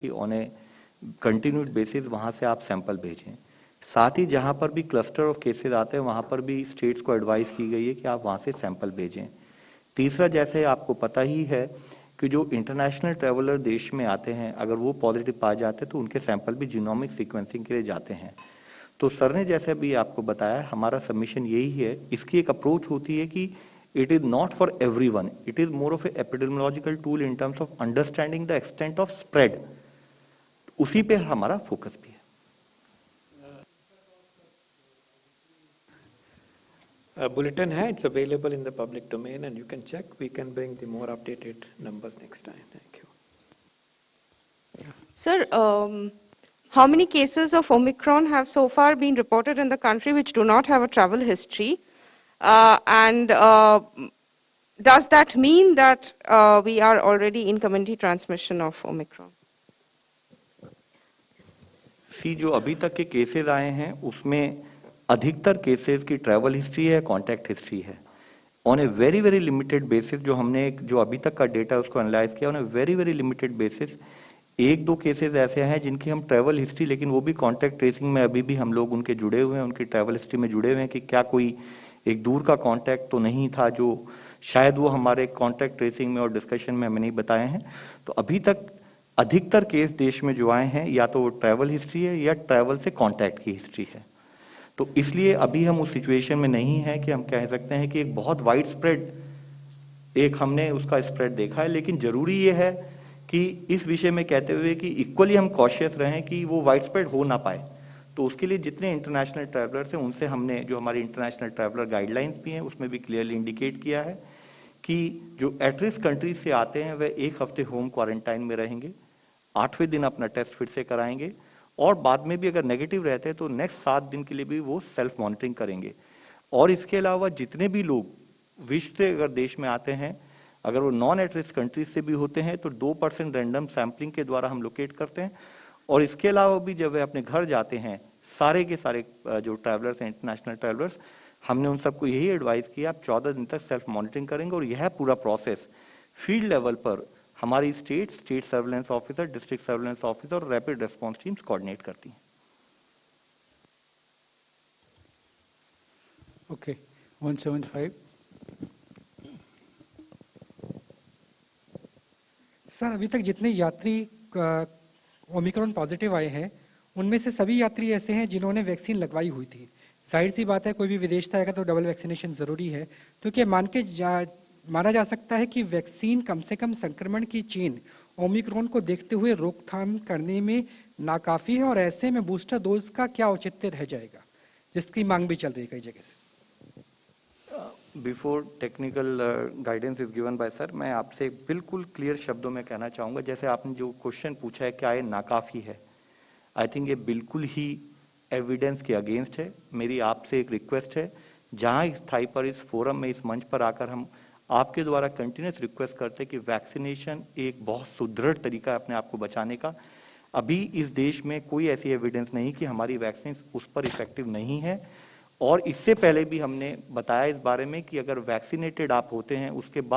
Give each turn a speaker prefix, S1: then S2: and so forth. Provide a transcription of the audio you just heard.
S1: कि on A continued basis वहाँ से आप सैंपल भेजें। साथ ही जहाँ पर भी क्लस्टर ऑफ केसेस आते हैं वहाँ पर भी स्टेट्स को एडवाइस की गई है कि आप वहाँ से सैंपल भेजें। तीसरा, जैसे आपको पता ही है कि जो इंटरनेशनल ट्रैवलर देश में आते हैं अगर वो पॉजिटिव पाए जाते हैं तो उनके सैंपल भी जीनोमिक सीक्वेंसिंग के लिए जाते हैं। तो सर ने जैसे भी आपको बताया, हमारा सबमिशन यही है। इसकी एक अप्रोच होती है कि it is not for everyone, it is more of a epidemiological tool in terms of understanding the extent of spread। उसी पे हमारा फोकस भी है।
S2: Bulletin है, it's available in the public domain and you can check. We can bring the more updated numbers next time. Thank you.
S3: Sir, how many cases of Omicron have so far been reported in the country which do not have a travel history? And does that mean that we are already in community transmission of Omicron?
S1: जो अभी तक के cases आए हैं उसमें अधिकतर cases की travel history है, कांटेक्ट हिस्ट्री है। On a very very limited basis जो हमने जो अभी तक का डेटा उसको एनालाइज किया, on a very very limited basis एक दो केसेस ऐसे हैं जिनकी हम ट्रैवल हिस्ट्री, लेकिन वो भी कांटेक्ट ट्रेसिंग में अभी भी हम लोग उनके जुड़े हुए हैं, उनकी ट्रैवल हिस्ट्री में जुड़े हुए हैं कि क्या कोई एक दूर का कांटेक्ट तो नहीं था जो शायद वो हमारे कांटेक्ट ट्रेसिंग में और डिस्कशन में हमें नहीं बताए हैं। तो अभी तक अधिकतर केस देश में जो आए हैं या तो ट्रैवल हिस्ट्री है या ट्रैवल से कांटेक्ट की हिस्ट्री है। तो इसलिए अभी हम उस सिचुएशन में नहीं है कि हम कह सकते हैं कि एक बहुत वाइड स्प्रेड एक हमने उसका स्प्रेड देखा है। लेकिन जरूरी ये है कि इस विषय में कहते हुए कि इक्वली हम कॉशियस रहें कि वो वाइड स्प्रेड हो ना पाए। तो उसके लिए जितने इंटरनेशनल ट्रैवलर्स हैं उनसे हमने जो हमारी इंटरनेशनल ट्रैवलर गाइडलाइंस भी हैं उसमें भी क्लियरली इंडिकेट किया है कि जो एट रिस्क कंट्रीज से आते हैं वह 1 हफ्ते होम क्वारंटाइन में रहेंगे, 8वें दिन अपना टेस्ट फिर से कराएंगे और बाद में भी अगर नेगेटिव रहते हैं तो नेक्स्ट 7 दिन के लिए भी वो सेल्फ मॉनिटरिंग करेंगे। और इसके अलावा जितने भी लोग विश्व से अगर देश में आते हैं, अगर वो नॉन एट रिस्क कंट्रीज से भी होते हैं तो 2% रैंडम सैंपलिंग के द्वारा हम लोकेट करते हैं। और इसके अलावा भी जब वे अपने घर जाते हैं सारे के सारे जो ट्रैवलर्स हैं इंटरनेशनल ट्रैवलर्स, हमने उन सबको यही एडवाइस किया आप 14 दिन तक सेल्फ मॉनिटरिंग करेंगे। और यह पूरा प्रोसेस फील्ड लेवल पर हमारी state surveillance officer, district surveillance officer और रैपिड रेस्पॉन्स टीम्स कोऑर्डिनेट करती हैं।
S4: ओके, 175।
S5: सर, अभी तक जितने यात्री ओमिक्रॉन पॉजिटिव आए हैं उनमें से सभी यात्री ऐसे हैं जिन्होंने वैक्सीन लगवाई हुई थी। जाहिर सी बात है कोई भी विदेश से आएगा तो डबल वैक्सीनेशन जरूरी है। तो क्या माना जा सकता है कि वैक्सीन कम से कम संक्रमण की चेन ओमिक्रॉन को देखते हुए रोकथाम करने में नाकाफी है और ऐसे में बूस्टर डोज का क्या औचित्य रह जाएगा, जिसकी मांग भी चल रही है कई जगह से?
S1: Before technical guidance is given by sir, मैं आपसे बिल्कुल क्लियर शब्दों में कहना चाहूंगा, जैसे आपने जो क्वेश्चन पूछा है क्या ये नाकाफी है, आई थिंक ये बिल्कुल ही एविडेंस के अगेंस्ट है। मेरी आपसे एक रिक्वेस्ट है, जहां इस स्थाई पर इस फोरम में इस मंच पर आकर हम आपके द्वारा कंटिन्यूस रिक्वेस्ट करते हैं कि वैक्सीनेशन एक बहुत सुदृढ़ तरीका है अपने आप को बचाने का। अभी इस देश में कोई ऐसी एविडेंस नहीं कि हमारी वैक्सीन उस पर इफेक्टिव नहीं है। और इससे पहले भी हमने बताया इस बारे में कि अगर वैक्सीनेटेड आप होते हैं उसके बाद